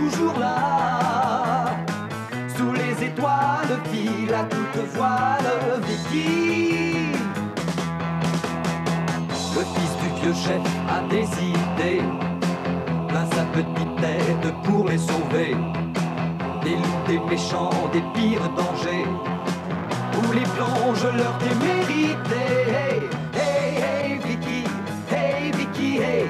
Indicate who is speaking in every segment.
Speaker 1: toujours là. Sous les étoiles, file à toute voile, Viking. Le fils du vieux chef a des idées, plein sa petite tête pour les sauver. Des loups, des méchants, des pires dangers, où les plonges leur témérité. Hey, hey, hey, Vicky, hey, Vicky, hey,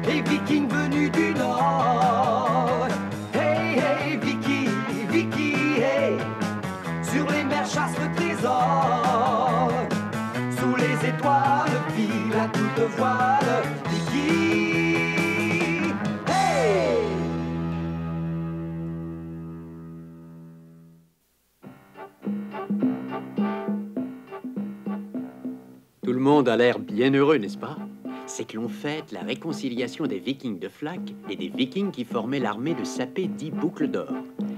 Speaker 1: hey, Viking venu du Nord. Hey, hey, Vicky, Vicky, hey, sur les mers chasse le trésor. Sous les étoiles, file à toute voile, Vicky.
Speaker 2: Tout le monde a l'air bien heureux, n'est-ce pas? C'est que l'on fête la réconciliation des Vikings de Flak et des Vikings qui formaient l'armée de sapés dit Boucle d'Or.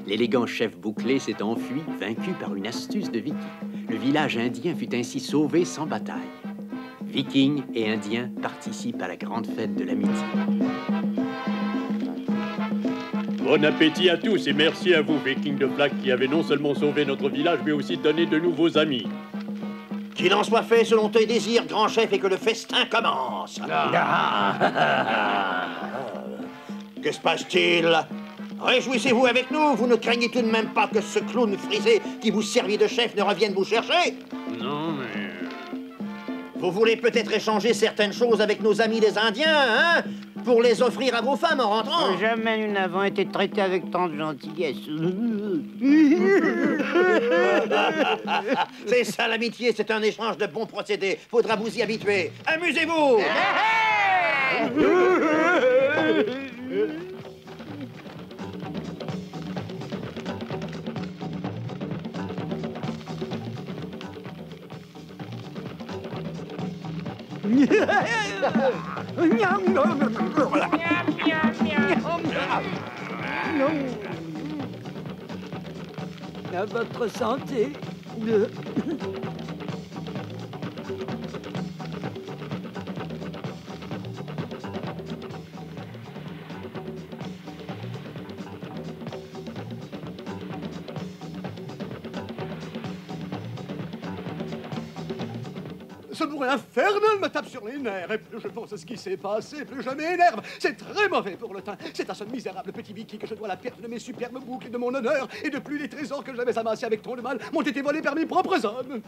Speaker 2: L'élégant chef bouclé s'est enfui, vaincu par une astuce de Viking. Le village indien fut ainsi sauvé sans bataille. Vikings et Indiens participent à la grande fête de l'amitié.
Speaker 3: Bon appétit à tous et merci à vous, Vikings de Flak, qui avez non seulement sauvé notre village, mais aussi donné de nouveaux amis.
Speaker 4: Qu'il en soit fait selon tes désirs, grand chef, et que le festin commence. Que se passe-t-il? Réjouissez-vous avec nous, vous ne craignez tout de même pas que ce clown frisé qui vous servit de chef ne revienne vous chercher?
Speaker 3: Non, mais...
Speaker 4: Vous voulez peut-être échanger certaines choses avec nos amis les Indiens, hein? Pour les offrir à vos femmes en rentrant?
Speaker 5: Jamais nous n'avons été traités avec tant de gentillesse.
Speaker 4: C'est ça l'amitié, c'est un échange de bons procédés. Faudra vous y habituer. Amusez-vous!
Speaker 1: À votre santé.
Speaker 6: Ce bruit infernal me tape sur les nerfs. Et plus je pense à ce qui s'est passé, plus je m'énerve. C'est très mauvais pour le teint. C'est à ce misérable petit Vicky que je dois la perte de mes superbes boucles et de mon honneur. Et de plus, les trésors que j'avais amassés avec tant de mal m'ont été volés par mes propres hommes.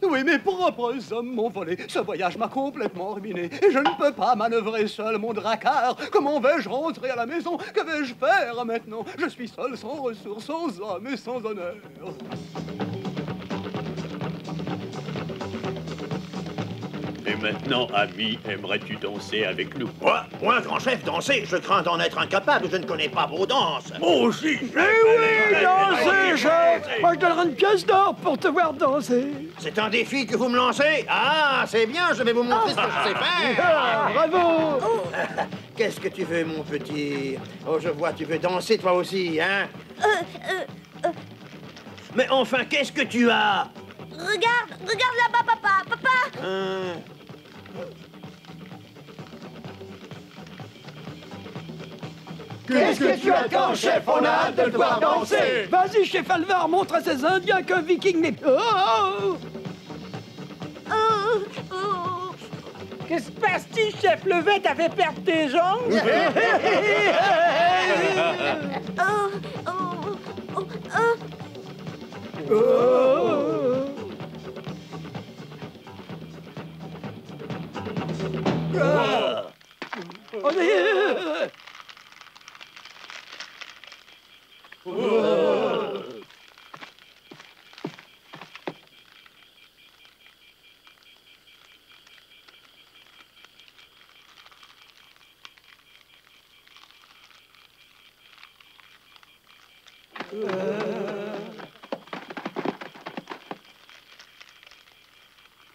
Speaker 6: Oui, mes propres hommes m'ont volé. Ce voyage m'a complètement ruiné. Et je ne peux pas manœuvrer seul mon dracard. Comment vais-je rentrer à la maison? Que vais-je faire maintenant? Je suis seul, sans ressources, sans homme et sans honneur.
Speaker 3: Et maintenant, ami, aimerais-tu danser avec nous?
Speaker 4: Moi, grand chef, danser, je crains d'en être incapable. Je ne connais pas vos danses.
Speaker 3: Moi aussi!
Speaker 1: Eh oui, danser, chef! Moi, je donnerai une pièce d'or pour te voir danser.
Speaker 4: C'est un défi que vous me lancez? Ah, c'est bien, je vais vous montrer ce que je sais faire.
Speaker 1: Bravo!
Speaker 4: Qu'est-ce que tu veux, mon petit? Oh, je vois, tu veux danser toi aussi, hein? Mais enfin, qu'est-ce que tu as?
Speaker 7: Regarde là-bas, papa!
Speaker 1: Qu'est-ce que tu attends, chef? On a hâte de te voir danser! Vas-y, chef Alvar, montre à ces Indiens qu'un Viking n'est...
Speaker 5: Que se passe-t-il, chef? Le vent t'a fait perdre tes jambes?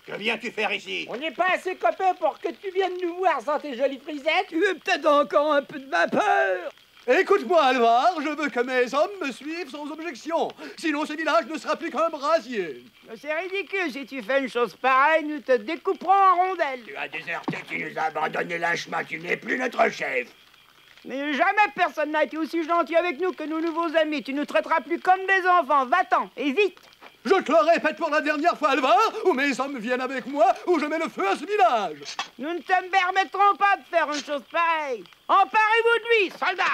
Speaker 4: Que viens-tu faire ici?
Speaker 5: On n'est pas assez copains pour que tu viennes nous voir sans tes jolies frisettes?
Speaker 1: Tu veux peut-être encore un peu de vapeur?
Speaker 6: Écoute-moi, Alvar, je veux que mes hommes me suivent sans objection. Sinon, ce village ne sera plus qu'un brasier.
Speaker 5: C'est ridicule, si tu fais une chose pareille, nous te découperons en rondelles.
Speaker 4: Tu as déserté, tu nous as abandonné lâchement, tu n'es plus notre chef.
Speaker 5: Mais jamais personne n'a été aussi gentil avec nous que nos nouveaux amis. Tu nous traiteras plus comme des enfants. Va-t'en, et vite.
Speaker 6: Je te le répète pour la dernière fois, Alvar, ou mes hommes viennent avec moi, ou je mets le feu à ce village.
Speaker 5: Nous ne te permettrons pas de faire une chose pareille. Emparez-vous de lui, soldats.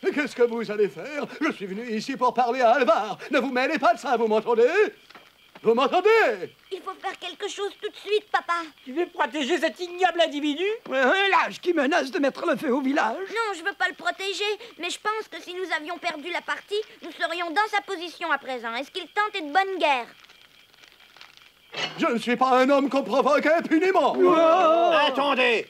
Speaker 6: Mais qu'est-ce que vous allez faire? Je suis venu ici pour parler à Alvar. Ne vous mêlez pas de ça, vous m'entendez? Vous m'entendez?
Speaker 7: Il faut faire quelque chose tout de suite, papa.
Speaker 5: Tu veux protéger cet ignoble individu? Un lâche qui menace de mettre le feu au village.
Speaker 7: Non, je veux pas le protéger, mais je pense que si nous avions perdu la partie, nous serions dans sa position à présent. Est-ce qu'il tentait de bonne guerre?
Speaker 6: Je ne suis pas un homme qu'on provoque impunément.
Speaker 4: Attendez!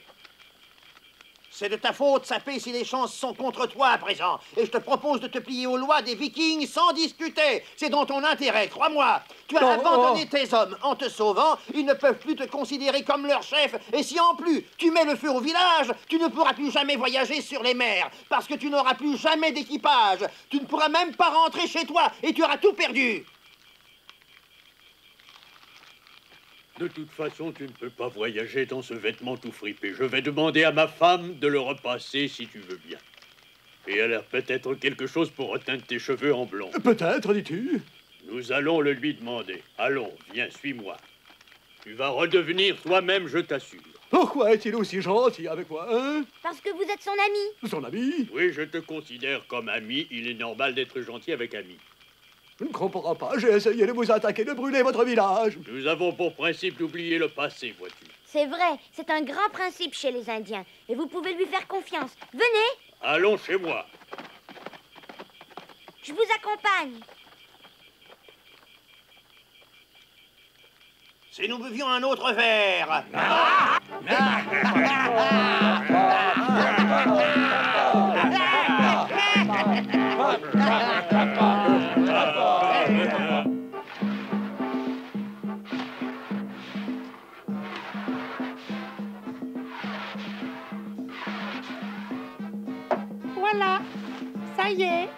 Speaker 4: C'est de ta faute, Sapé, si les chances sont contre toi à présent. Et je te propose de te plier aux lois des Vikings sans discuter. C'est dans ton intérêt, crois-moi. Tu as abandonné tes hommes. En te sauvant, ils ne peuvent plus te considérer comme leur chef. Et si en plus, tu mets le feu au village, tu ne pourras plus jamais voyager sur les mers. Parce que tu n'auras plus jamais d'équipage. Tu ne pourras même pas rentrer chez toi et tu auras tout perdu.
Speaker 3: De toute façon, tu ne peux pas voyager dans ce vêtement tout fripé. Je vais demander à ma femme de le repasser si tu veux bien. Et elle a peut-être quelque chose pour reteindre tes cheveux en blond.
Speaker 6: Peut-être, dis-tu?
Speaker 3: Nous allons le lui demander. Allons, viens, suis-moi. Tu vas redevenir toi-même, je t'assure.
Speaker 6: Pourquoi est-il aussi gentil avec moi, hein?
Speaker 7: Parce que vous êtes son ami.
Speaker 6: Son ami?
Speaker 3: Oui, je te considère comme ami. Il est normal d'être gentil avec ami.
Speaker 6: Je ne comprends pas. J'ai essayé de vous attaquer, de brûler votre village.
Speaker 3: Nous avons pour principe d'oublier le passé, vois-tu.
Speaker 7: C'est vrai, c'est un grand principe chez les Indiens. Et vous pouvez lui faire confiance. Venez,
Speaker 3: Allons chez moi.
Speaker 7: je vous accompagne.
Speaker 4: Si nous buvions un autre verre.
Speaker 5: Voilà, ça y est.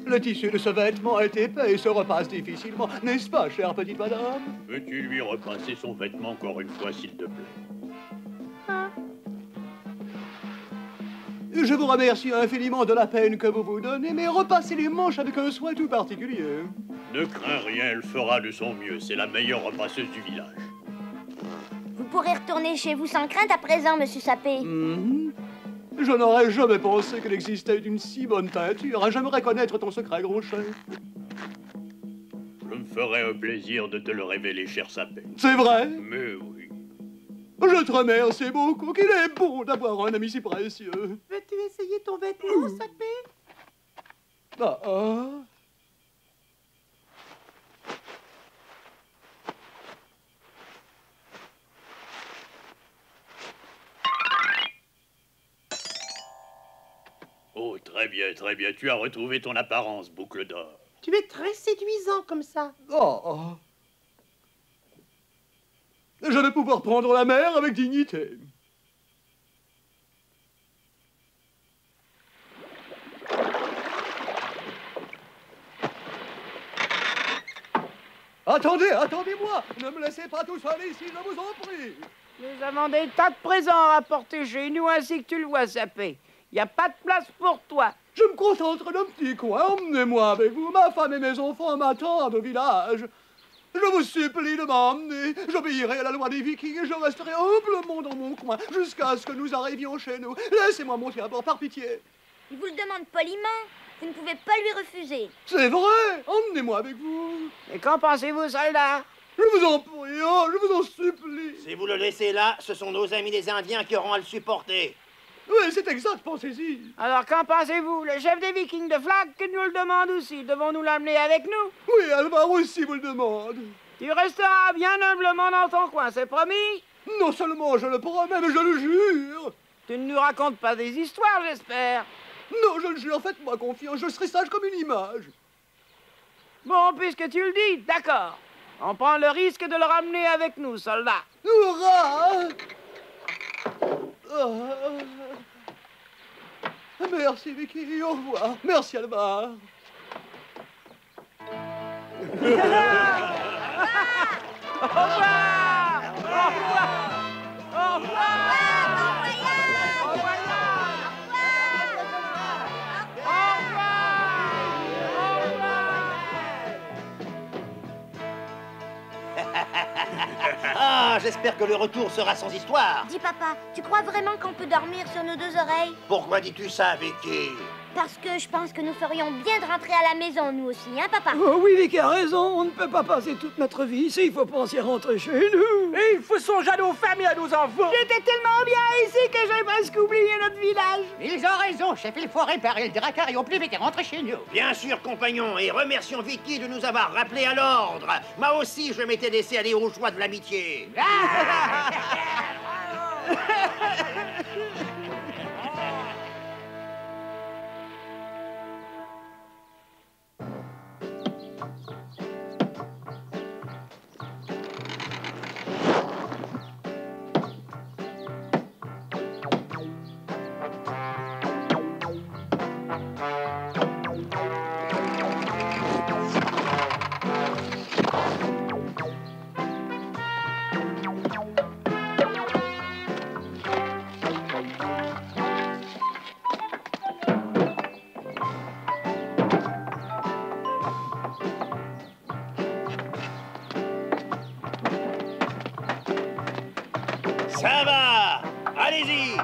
Speaker 6: Le tissu de ce vêtement est épais et se repasse difficilement, n'est-ce pas, chère petite madame?
Speaker 3: Peux-tu lui repasser son vêtement encore une fois, s'il te plaît?
Speaker 6: Je vous remercie infiniment de la peine que vous vous donnez, mais repassez les manches avec un soin tout particulier.
Speaker 3: Ne crains rien, elle fera de son mieux. C'est la meilleure repasseuse du village.
Speaker 7: Vous pourrez retourner chez vous sans crainte à présent, monsieur Sapé.
Speaker 6: Je n'aurais jamais pensé qu'il existait une si bonne teinture. J'aimerais connaître ton secret, gros chef.
Speaker 3: Je me ferai un plaisir de te le révéler, cher Sapé.
Speaker 6: C'est vrai?
Speaker 3: Mais oui.
Speaker 6: Je te remercie beaucoup, qu'il est bon d'avoir un ami si précieux.
Speaker 5: Veux-tu essayer ton vêtement, Sapé?
Speaker 3: Oh, très bien, très bien. Tu as retrouvé ton apparence, boucle d'or.
Speaker 5: Tu es très séduisant comme ça.
Speaker 6: Je vais pouvoir prendre la mer avec dignité. Attendez-moi! Ne me laissez pas tout seul ici, je vous en prie!
Speaker 5: Nous avons des tas de présents à apporter chez nous, ainsi que tu le vois, Sapé. Il n'y a pas de place pour toi.
Speaker 6: Je me concentre d'un petit coin, emmenez-moi avec vous, ma femme et mes enfants m'attendent au village. Je vous supplie de m'emmener, j'obéirai à la loi des Vikings et je resterai humblement dans mon coin jusqu'à ce que nous arrivions chez nous. Laissez-moi monter à bord, par pitié.
Speaker 7: Il vous le demande poliment. Vous ne pouvez pas lui refuser.
Speaker 6: C'est vrai, emmenez-moi avec vous.
Speaker 5: Et qu'en pensez-vous, soldats?
Speaker 6: Je vous en prie, je vous en supplie.
Speaker 4: Si vous le laissez là, ce sont nos amis les Indiens qui auront à le supporter.
Speaker 6: Oui, c'est exact, pensez-y.
Speaker 5: Alors, qu'en pensez-vous? Le chef des Vikings de Flag nous le demande aussi. Devons-nous l'amener avec nous?
Speaker 6: Oui, Alvar aussi vous le demande.
Speaker 5: Tu resteras bien humblement dans ton coin, c'est promis?
Speaker 6: Non seulement je le promets, mais je le jure.
Speaker 5: Tu ne nous racontes pas des histoires, j'espère.
Speaker 6: Non, je le jure, faites-moi confiance, je serai sage comme une image.
Speaker 5: Bon, puisque tu le dis, d'accord. On prend le risque de le ramener avec nous, soldat.
Speaker 6: Hurrah! Oh. Merci, Vicky. Au revoir. Merci, Alvar.
Speaker 5: Au revoir! Au revoir! Au revoir!
Speaker 4: Ah, j'espère que le retour sera sans histoire.
Speaker 7: Dis papa, tu crois vraiment qu'on peut dormir sur nos deux oreilles?
Speaker 4: Pourquoi dis-tu ça, Vicky?
Speaker 7: Parce que je pense que nous ferions bien de rentrer à la maison, nous aussi, hein papa?
Speaker 8: Oh oui, Vicky a raison, on ne peut pas passer toute notre vie ici, il faut penser à rentrer chez nous.
Speaker 5: Et il faut songer à nos familles, à nos enfants. J'étais tellement bien ici que j'ai presque oublié notre village.
Speaker 9: Ils ont raison, chef, il faut réparer le Drakkar au plus vite et rentrer chez nous.
Speaker 4: Bien sûr, compagnon, et remercions Vicky de nous avoir rappelés à l'ordre. Moi aussi, je m'étais laissé aller au choix de l'amitié. Ça va! Allez-y!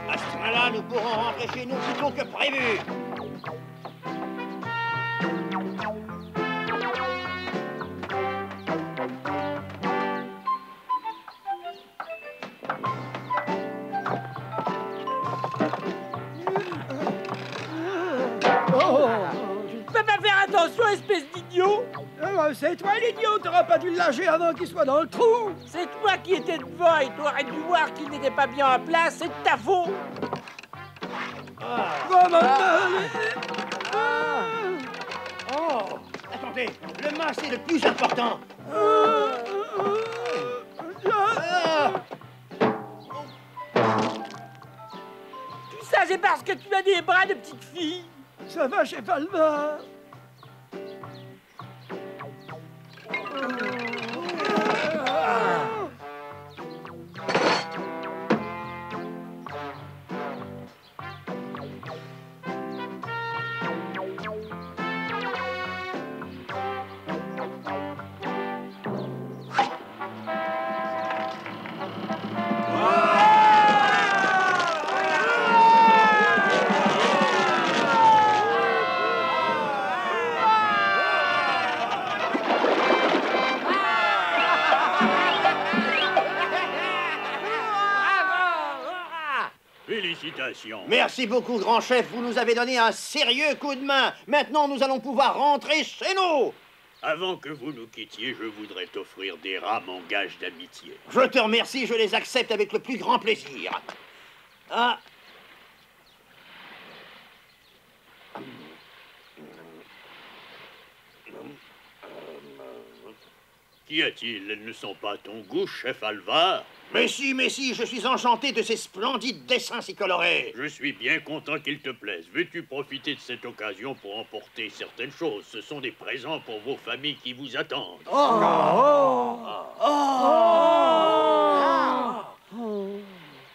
Speaker 4: À ce moment-là, nous pourrons rentrer chez nous plus tôt que prévu.
Speaker 5: Peux pas faire attention, espèce d'idiot.
Speaker 8: C'est toi l'idiot, t'aurais pas dû le lâcher avant qu'il soit dans le trou.
Speaker 5: C'est toi qui étais devant et t'aurais dû voir qu'il n'était pas bien en place, c'est de ta faute.
Speaker 4: Oh! Attendez, le mât, c'est le plus important.
Speaker 5: Tout ça, c'est parce que tu as des bras de petite fille.
Speaker 8: Ça va chez Alvar.
Speaker 3: Félicitations.
Speaker 4: Merci beaucoup, grand chef. Vous nous avez donné un sérieux coup de main. Maintenant, nous allons pouvoir rentrer chez nous.
Speaker 3: Avant que vous nous quittiez, je voudrais t'offrir des rames en gage d'amitié.
Speaker 4: Je te remercie, je les accepte avec le plus grand plaisir. Ah,
Speaker 3: Qu'y a-t-il? Elles ne sont pas à ton goût, chef Alvar?
Speaker 4: Mais si, je suis enchanté de ces splendides dessins si colorés.
Speaker 3: Je suis bien content qu'ils te plaisent. Veux-tu profiter de cette occasion pour emporter certaines choses? Ce sont des présents pour vos familles qui vous attendent.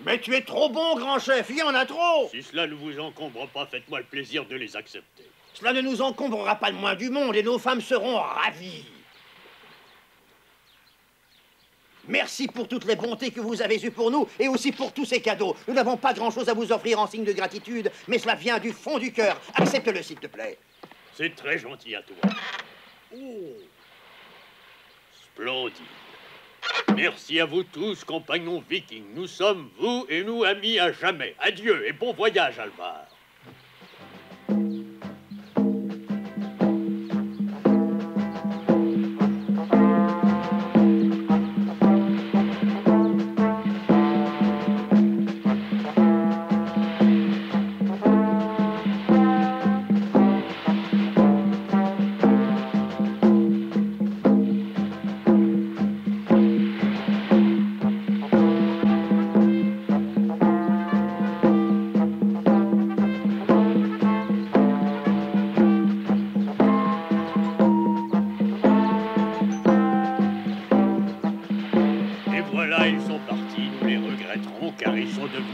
Speaker 4: Mais tu es trop bon, grand chef, il y en a trop.
Speaker 3: Si cela ne vous encombre pas, faites-moi le plaisir de les accepter.
Speaker 4: Cela ne nous encombrera pas le moins du monde et nos femmes seront ravies. Merci pour toutes les bontés que vous avez eues pour nous et aussi pour tous ces cadeaux. Nous n'avons pas grand-chose à vous offrir en signe de gratitude, mais cela vient du fond du cœur. Accepte-le, s'il te plaît.
Speaker 3: C'est très gentil à toi. Splendide. Merci à vous tous, compagnons vikings. Nous sommes, vous et nous, amis à jamais. Adieu et bon voyage, Alvar.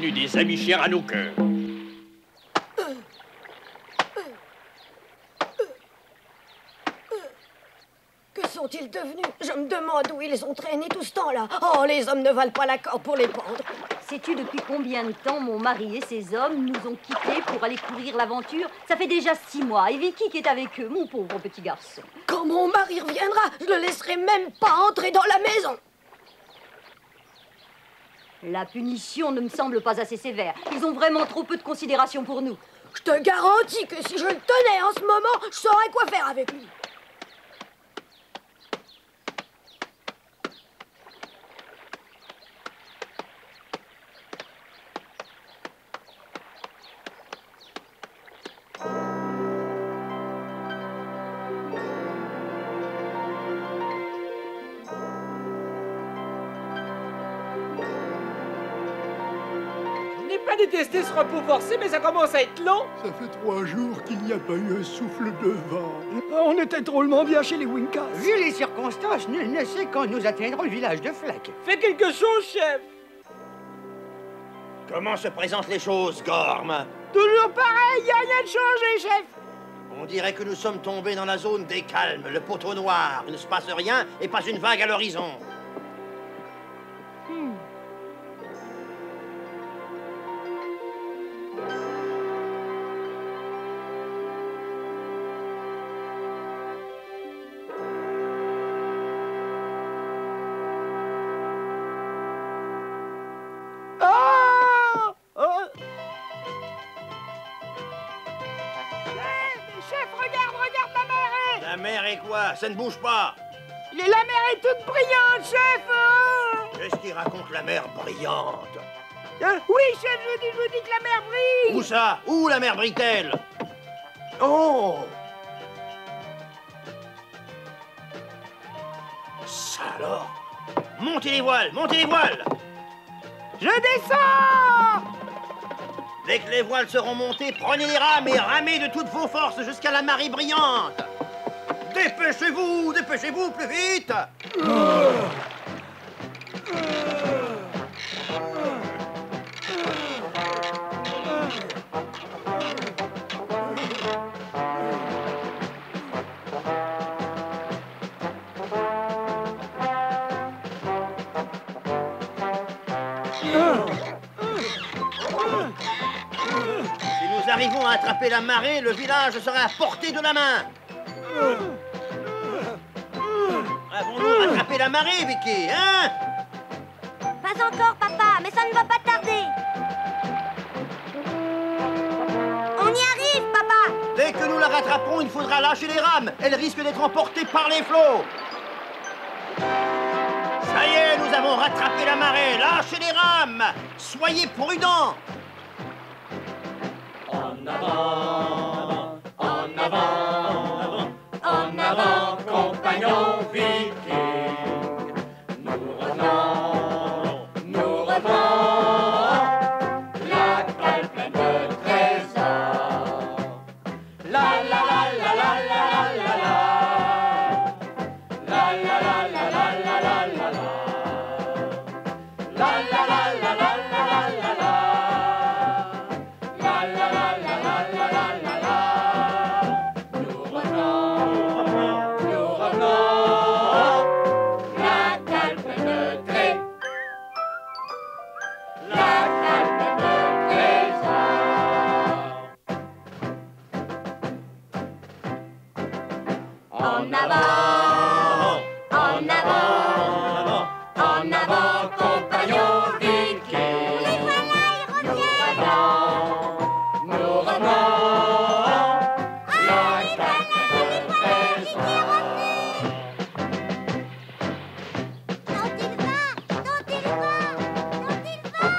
Speaker 3: Des amis chers à nos cœurs.
Speaker 10: Que sont-ils devenus? Je me demande où ils les ont traînés tout ce temps-là. Oh, les hommes ne valent pas la corde pour les pendre.
Speaker 11: Sais-tu depuis combien de temps mon mari et ses hommes nous ont quittés pour aller courir l'aventure? Ça fait déjà 6 mois. Et Vicky qui est avec eux, mon pauvre petit garçon.
Speaker 10: Quand mon mari reviendra, je le laisserai même pas entrer dans la maison.
Speaker 11: La punition ne me semble pas assez sévère. Ils ont vraiment trop peu de considération pour nous.
Speaker 10: Je te garantis que si je le tenais en ce moment, je saurais quoi faire avec lui.
Speaker 5: Pas détester ce repos forcé, mais ça commence à être long.
Speaker 6: Ça fait 3 jours qu'il n'y a pas eu un souffle de vent.
Speaker 8: On était drôlement bien chez les Winkas.
Speaker 9: Vu les circonstances, nul ne sait quand nous atteindrons le village de Flack.
Speaker 5: Fais quelque chose, chef.
Speaker 4: Comment se présentent les choses, Gorm?
Speaker 5: Toujours pareil, y a rien de changé, chef.
Speaker 4: On dirait que nous sommes tombés dans la zone des calmes, le poteau noir. Il ne se passe rien et pas une vague à l'horizon. La mer est quoi? Ça ne bouge pas.
Speaker 5: La mer est toute brillante, chef.
Speaker 4: Qu'est-ce qu'il raconte, la mer brillante?
Speaker 5: Oui, chef, je vous dis que la mer brille.
Speaker 4: Où ça? Où la mer brille-t-elle? Oh! Ça alors? Montez les voiles, montez les voiles!
Speaker 5: Je descends!
Speaker 4: Dès que les voiles seront montées, prenez les rames et ramez de toutes vos forces jusqu'à la marée brillante! Dépêchez-vous, dépêchez-vous, plus vite! Si nous arrivons à attraper la marée, le village sera à portée de la main. Avons-nous rattrapé la marée, Vicky, hein?
Speaker 7: Pas encore, papa, mais ça ne va pas tarder. On y arrive, papa.
Speaker 4: Dès que nous la rattraperons, il faudra lâcher les rames. Elle risque d'être emportée par les flots. Ça y est, nous avons rattrapé la marée. Lâchez les rames. Soyez prudents.
Speaker 1: En avant, en avant, en avant, compagnons vikings. avant, compagnons vikings.
Speaker 7: Les voilà, ils reviennent.
Speaker 1: Nous revenons. La capitaine
Speaker 7: Qui est revenu. Dont il va, dont il va, dont il va.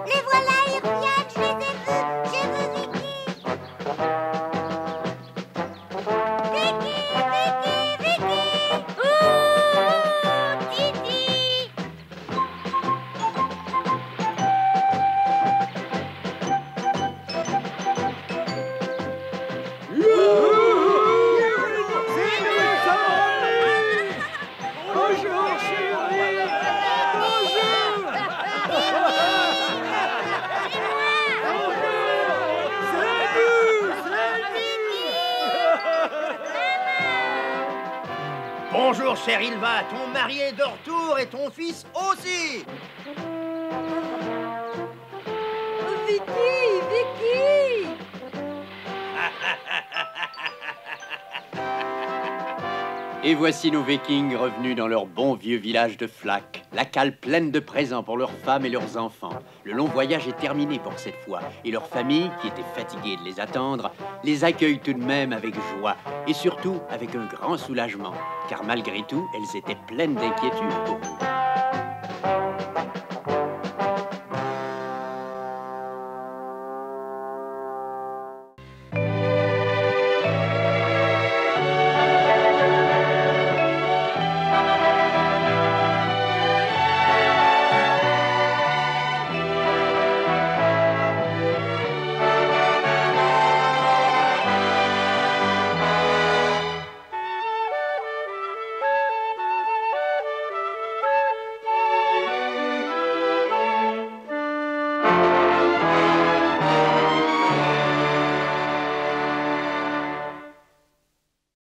Speaker 7: Les voilà, ils reviennent, je les ai vus. J'ai vu Vicky. Vicky, Vicky, Vicky. Ouh, Titi.
Speaker 8: Bonjour, chérie.
Speaker 4: Bonjour, cher Ilva, ton mari est de retour et ton fils aussi.
Speaker 11: Vicky, Vicky.
Speaker 2: Et voici nos Vikings revenus dans leur bon vieux village de Flack, la cale pleine de présents pour leurs femmes et leurs enfants. Le long voyage est terminé pour cette fois, et leur famille, qui était fatiguée de les attendre, les accueille tout de même avec joie, et surtout avec un grand soulagement, car malgré tout, elles étaient pleines d'inquiétude pour eux.